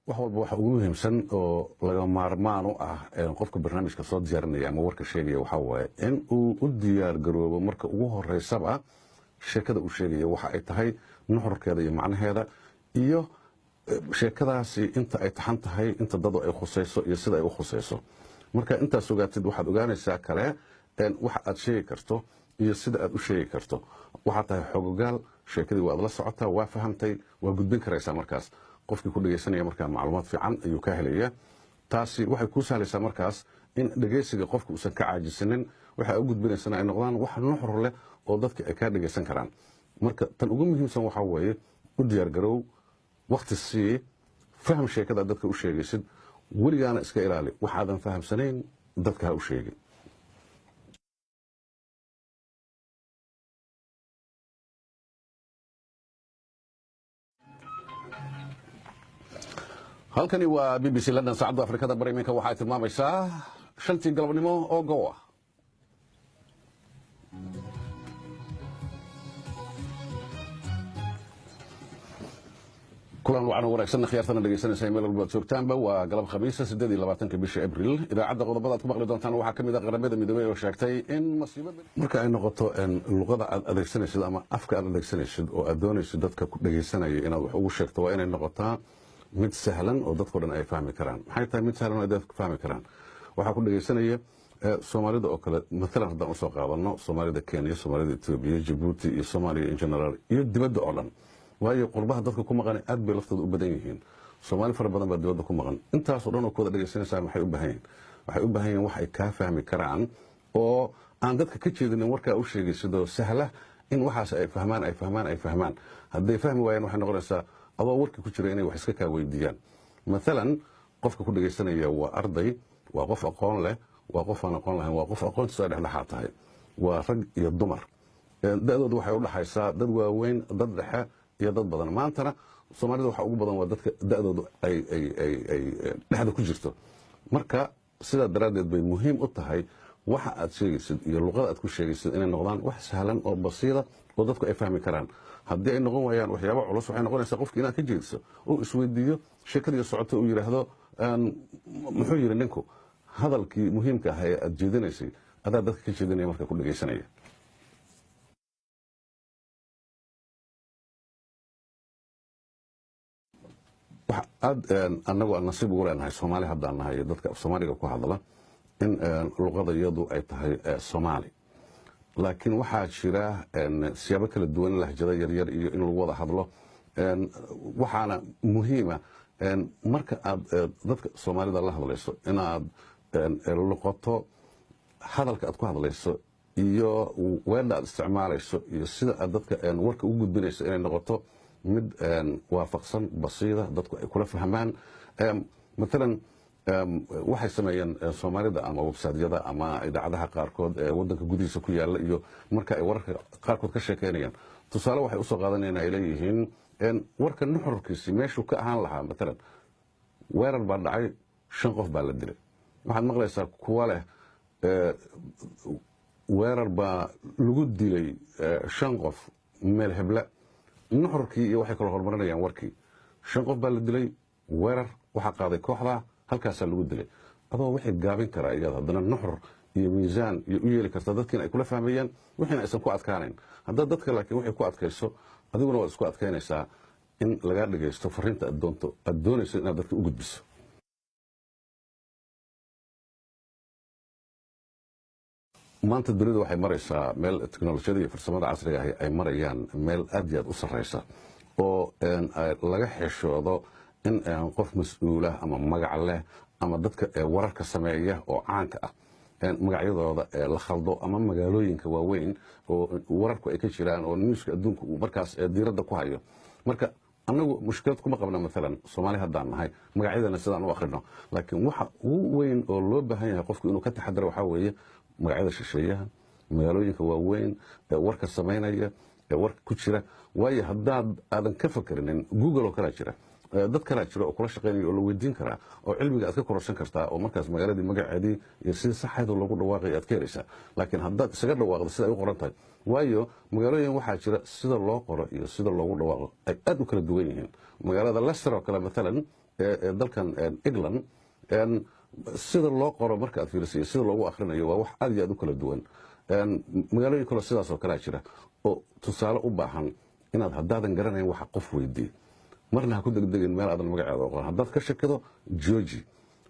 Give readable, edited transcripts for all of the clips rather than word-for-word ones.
wax walba waxa ugu muhiimsan oo laga maarmaan u ah qofka barnaamijka soo diyaarinaya ama warka sheegaya waxa waaye in uu u diyaar garoobo marka ugu horeysaba sheekada uu sheegaya waxa ay tahay nuxurkeeda iyo macnaheeda iyo sheekadaasi inta ay taxan tahay inta dad ay khusayso iyo sida ay u khusayso marka intaas ogaatid waxaad ogaanaysaa kale waxa aad sheegi karto iyo sida aad u sheegi karto waxa tahay xogogaal sheekadii waad la socotaa waa fahamtay waa gudbin karaysaa markaas qofkii ku dhageysanaya markaa macluumaad fiican ayuu ka helaya taasi waxay kuu sahlaysaa markaas in dhageysiga qofka uusan ka caajisanin waxa u gudbinaysana ay noqdaan wax nuxur leh oo dadka ay ka dhageysan karaan marka tan ugu muhiimsan waxa weeye u diyaar garow waqti sii faham sheekada dadka u sheegaysid weligaana iska ilaali waxaadan fahamsanayn dadka ha u sheegin halkani waa BBC London saacadda Afrikada bari iminka waxa ay tilmaamaysaa 5 galabnimo oo go'a kulan wacan wanaagsan khiyaartana dhageysanaysa meel walba joogtaanba waa galab khamiis 28 bisha Abriil idaacadda qodobada aad ku maqli doontaan waxa kamid ah qaramada midoobay oo sheegtay in masiibada marka ay noqoto luqada aad adeegsanaysid ama afka aad adeegsanaysid oo aad doonaysid dadka ku dhageysanaya inaad wax ugu sheegto waa inay noqotaa mid sahlan oo dadku dhan ay fahmi karaan maxay tahay mid sahlan oo dadku fahmi karaan waxa ku dhageysanaya Soomaalida oo kale midna haddaan soo qaadano Soomaalida Kenya Soomaalida Ethiopia Djibouti iyo Soomaaliya in general iyo dibadda oo dhan waayo qurbaha dadka ku maqan aad bay laftooda u badan yihiin Soomaali fara badan baa dibadda ku maqan intaas oo dhan oo kooda dhageysanaysaa waxay u baahan yihiin wax ay ka fahmi karaan oo aan dadka ka jeedinin warka u sheegay sidoo sahla in waxaas ay fahmaan hadday fahmi waayaan waxay noqonaysaa adoo warka ku jira inay wax iska ka weydiiyaan maalan qofka ku dhageysanaya waa arday waa qof aqoon leh waa qof aan aqoon lahayn waa qof aqoontiisa dhexdhexaad tahay waa rag iyo dumar da'doodu waxay u dhaxaysaa dad waaweyn dad dhexe iyo dad badan maantana Soomaalida waxa ugu badan waa dadka da'doodu ay dhexda ku jirto marka sida daraadeed bay muhiim u tahay waxa aad sheegaysid iyo luqada aad ku sheegaysid inay noqdaan wax sahlan oo basiida oo dadku ay fahmi karaan haddii ay noqon waayaan waxyaabo culus waxay noqonaysaa qofkii inaad ka jeediso oo isweydiiyo sheekadii socoto uu yiraahdo muxuu yiri ninku hadalkii muhiimka ah ee aad jeedinaysay adaa dadka ka jeedinaya marka ku dhageysanaya annagu nasiib ugu leenahay Soomaali haddaan nahay dadka Soomaaliga ku hadla in luqada iyadu ay tahay Soomaali laakiin waxaa jira siyaabo kala duwan lahjada yar iyo in lagu wada hadlo waxaana muhiima marka aad dadka Soomaalida la hadlayso inaad luqato hadalka aad ku hadlayso iyo weedha aad isticmaalayso iyo sida aad dadka warka ugu gudbinayso inay noqoto mid waafaqsan basiida dadku ay kula fahmaan maalan waxay sameeyeen Soomaalida ama website-yada ama idaacadaha qaarkood ee wadanka gudihiisa ku yaala iyo marka ay wararka qaarkood ka sheekeynayaan tusaale waxay u soo qaadanayaan ay leeyihiin warka nuxurkiisa meeshuu ka ahaan lahaa maalan weerar baa dhacay 5 qof baa la dilay waxaad maqlaysaa kuwa leh weerar baa lagu dilay 5 qof meel hebla nuxurkii iyo waxay kala hormarinayaan warkii 5 qof baa la dilay weerar waxa qaaday kooxda halkaas lagu dilay adoo wixii gaabin kara iyada hadana nuxur iyo miisaan iyo u yeeli karta dadkina ay kula fahmayaan wixina aysan ku adkaanayn hadda dadka laakiin waxay ku adkayso adiguna waa isku adkaynaysaa in laga dhageysto fariinta aad doonayso inaad dadka u gudbiso maanta dunida waxay maraysaa meel teknolojiyada iyo farsamada casriga ah ay marayaan meel aad iyo aad u sareysa oo laga xishoodo in qof mas'uul ah ama magac leh ama dadka wararka sameeya oo caanka ah magacyadooda la khaldo ama magaalooyinka waaweyn oo wararku ay ka jiraan oo newska adduunka uu markaas diiradda ku hayo marka annagu mushkilad kuma qabna maalan Soomaali haddaan nahay magacyadana sidaan u akhrino laakiin waxa ugu weyn oo loo baahan yahay qofku inuu ka taxadaro waxa weeye magacyada shisheeyaha magaalooyinka waaweyn warka sameynaya warka ku jira waayo haddaad aadan ka fakarinin Google oo kala jira dad kala jira oo kula shaqeynaya oo la weydiin kara oo cilmiga aad ka kororsan kartaa oo markaas magaaladii magaceedii iyo sida saxayda loogu dhawaaqay aad ka helaysaa laakiin haddaad isaga dhawaaqdo sida ay u qoran tahay waayo magaalooyin waxaa jira sida loo qoro iyo sida loogu dhawaaqo ay aad u kala duwan yihiin magaalada Leicester oo kale maalan dalkan England sida loo qoro marka aad fiiriso sida loogu akhrinayo waa wax aad iyo aad u kala duwan magaalooyin kale sidaas oo kale jira oo tusaale u baahan inaad haddaadan garanayn waxa qof weydii marna ha ku degdegin meel aadan magaceeda oqon haddaad ka shakido Georgie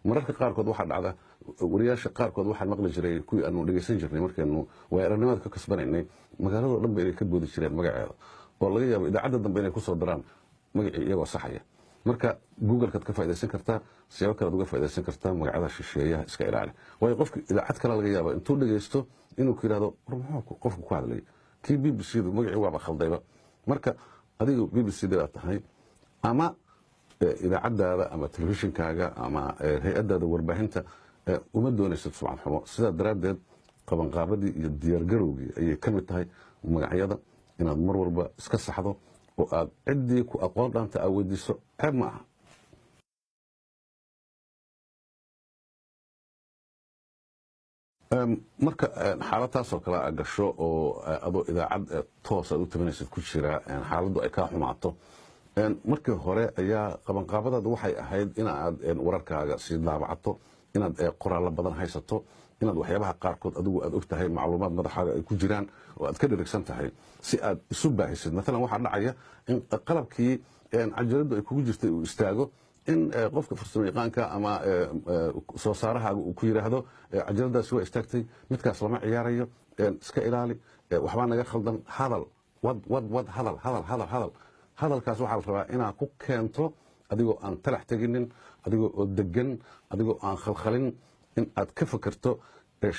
mararka qaarkood waxaa dhacda wariyaasha qaarkood waxaan maqli jiray kuwii aanu dhegeysan jirnay markaynu weerarnimada ka kasbanaynay magaalada dhan bay ka boodi jireen magaceeda oo laga yaabo idaacadda dambe inay ku soo daraan magacii iyagoo saxaya marka google-kaad ka faa'iidaysan kartaa siyaabo kale uga faa'iidaysan kartaa magacyada shisheeyaha iska ilaali waayo qofka idaacad kale laga yaabo intuu dhageysto inuu ku yiraahdo muxuu qofku ku hadlay kii BBC-du magacii waa khaldayba marka adigu BBC-da aad tahay ama idaacadaada ama telefishinkaaga ama hay-adaada warbaahinta uma doonaysid sumcad xumo sidaa daraaddeed qabanqaabadii iyo diyaargarowgii ayay ka mid tahay magacyada inaad mar walba iska saxdo oo aad ciddii ku aqoon dhaanta aa weydiiso ceeb ma aha marka xaaladaasoo kale a gasho oo adoo idaacad toos aad u tabanaysid ku jira xaaladdu ay kaa xumaato markii hore ayaa qabanqaabadaadu waxay ahayd inaad wararkaaga sii daabacato inaad qoraallo badan haysato inaad waxyaabaha qaarkood adigu aad og tahay macluumaad madaxaaga ay ku jiraan oo aad ka dherigsan tahay si aad isu baahisid maalan waxaa dhacaya in qalabkii cajaladdu ay kugu jirtay uu istaago in qofka farsamo yaqaanka ama soo saarahaaga uu ku yidhaahdo cajaladaasi waa istaagtay midkaas lama ciyaarayo iska ilaali waxbaa naga khaldan hadal wad hadal hadalkaas waxaa la rabaa inaad ku keento adigoo aan talax teginin adigoo oo degan adigoo aan khalkhalin in aad ka fakerto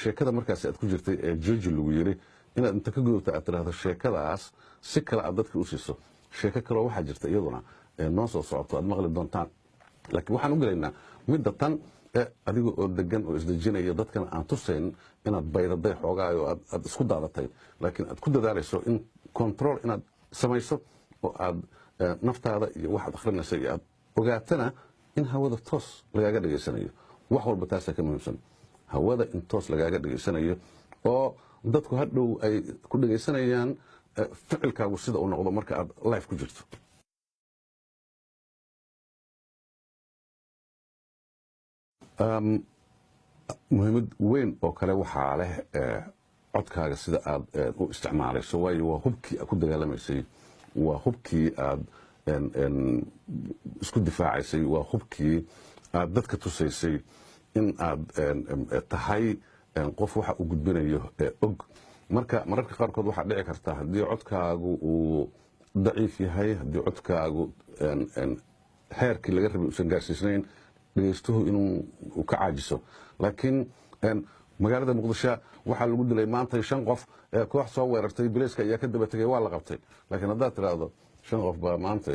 sheekada markaas aad ku jirtay ee Georgie lagu yiri inaad inta ka gudubto aad tiraahdo sheekadaas si kale aad dadka u siiso sheeko kale waxaa jirta iyaduna noo soo socoto aad maqli doontaan laakiin waxaan u gelaynaa midda tan adigoo oo degan oo isdejinaya dadkana aan tusayn inaad baydaday xoogaa oo aad isku daadatay laakiin aad ku dadaalayso in control inaad samayso oo aad naftaada iyo waxaad akhrinaysa iyo aad ogaatana in hawada toos lagaaga dhageysanayo wax walba taasaa ka muhiimsan hawada in toos lagaaga dhageysanayo oo dadku hadhow ay ku dhageysanayaan ficilkaagu sida uu noqdo marka aad live ku jirto muhiimad weyn oo kale waxaa leh codkaaga sida aad u isticmaalayso waayo waa hubkii aad ku dagaalamaysay waa hubkii aad isku difaacaysay waa hubkii aad dadka tusaysay in aad tahay qof waxa uu gudbinayo og mararka qaarkood waxaa dhici karta haddii codkaagu uu daciif yahay haddii codkaagu heerkii laga rabay uusan gaarsiisnayn dhegeystuhu inuu ka caajiso laakiin magaalada muqdisho waxaa lagu dilay maanta 5 qof koox soo weerartay bilayska ayaa ka daba tagay waa la qabtay laakiin haddaad tiraahdo 5 qof baa maanta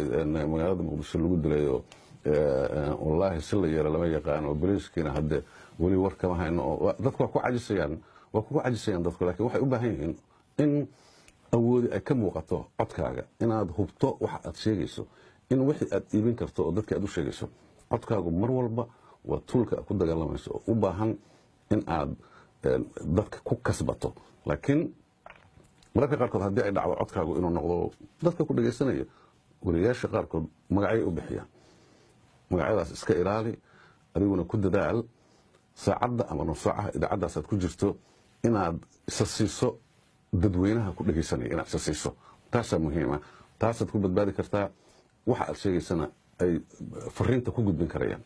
magaalada muqdisho lagu dilay oo wallaahi si la yeelo lama yaqaan oo bilayskiina hadde weli war kama hayno oo dadku waa ku cajisayaan dadku laakiin waxay u baahan yihiin in awoodi ay ka muuqato codkaaga inaad hubto waxa aad sheegayso in wixii aad iibin karto oo dadka aad u sheegayso codkaagu mar walba waa tuulka ku dagaalamayso oo u baahan in aad dadka ku kasbato laakiin mararka qaarkood haddii ay dhacdo codkaagu inuu noqdo dadka ku dhageysanaya wariyaasha qaarkood magacyo u bixiyaan magacyadaas iska ilaali adiguna ku dadaal saacadda ama nus saacaha idaacaddaas aad ku jirto inaad isa siiso dadweynaha ku dhageysanaya inaad isa siiso taasaa muhiima taasaad ku badbaadi kartaa waxa aad sheegaysana ay fariinta ku gudbin karayaan